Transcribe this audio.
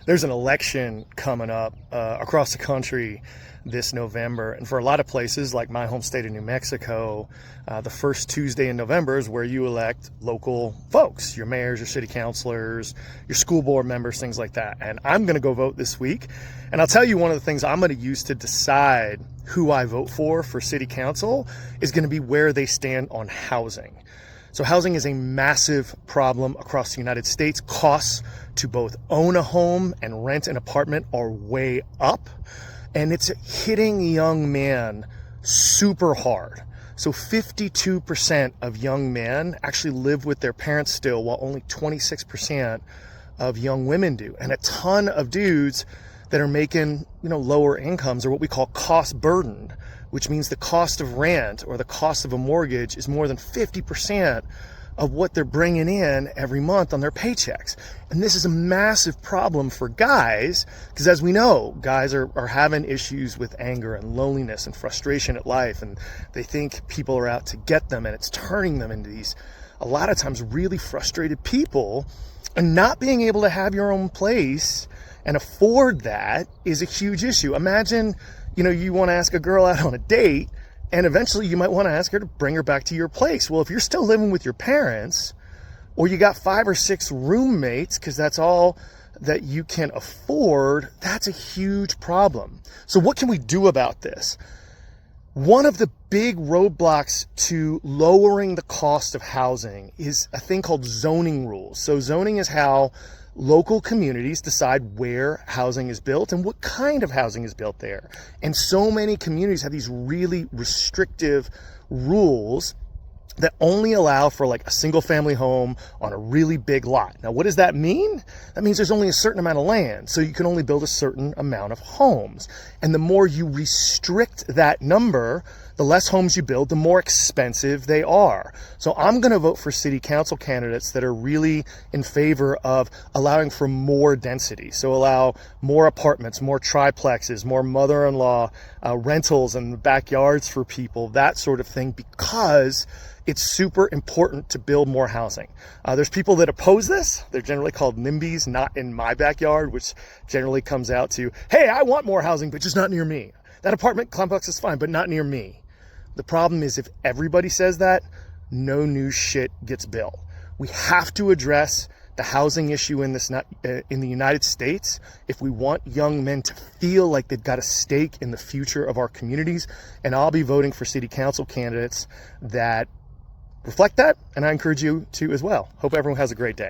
There's an election coming up across the country this November, and for a lot of places like my home state of New Mexico, the first Tuesday in November is where you elect local folks, your mayors, your city councilors, your school board members, things like that. And I'm going to go vote this week, and I'll tell you one of the things I'm going to use to decide who I vote for city council is going to be where they stand on housing. So housing is a massive problem across the United States. Costs to both own a home and rent an apartment are way up, and it's hitting young men super hard. So 52% of young men actually live with their parents still, while only 26% of young women do. And a ton of dudes that are making, lower incomes are what we call cost burdened, which means the cost of rent or the cost of a mortgage is more than 50% of what they're bringing in every month on their paychecks. And this is a massive problem for guys, because as we know, guys are having issues with anger and loneliness and frustration at life, and they think people are out to get them, and it's turning them into these, a lot of times, really frustrated people. And not being able to have your own place and afford that is a huge issue. Imagine, you want to ask a girl out on a date, and eventually you might want to ask her to bring her back to your place. Well, if you're still living with your parents, or you got 5 or 6 roommates, because that's all that you can afford, that's a huge problem. So what can we do about this? One of the big roadblocks to lowering the cost of housing is a thing called zoning rules. So zoning is how local communities decide where housing is built and what kind of housing is built there. And so many communities have these really restrictive rules that only allow for like a single family home on a really big lot. Now, what does that mean? That means there's only a certain amount of land, so you can only build a certain amount of homes. And the more you restrict that number, the less homes you build, the more expensive they are. So I'm going to vote for city council candidates that are really in favor of allowing for more density. So allow more apartments, more triplexes, more mother-in-law rentals in the backyards for people, that sort of thing, because it's super important to build more housing. There's people that oppose this. They're generally called NIMBYs, not in my backyard, which generally comes out to, hey, I want more housing, but just not near me. That apartment complex is fine, but not near me. The problem is if everybody says that, no new shit gets built. We have to address the housing issue in the United States if we want young men to feel like they've got a stake in the future of our communities. And I'll be voting for city council candidates that reflect that, and I encourage you to as well. Hope everyone has a great day.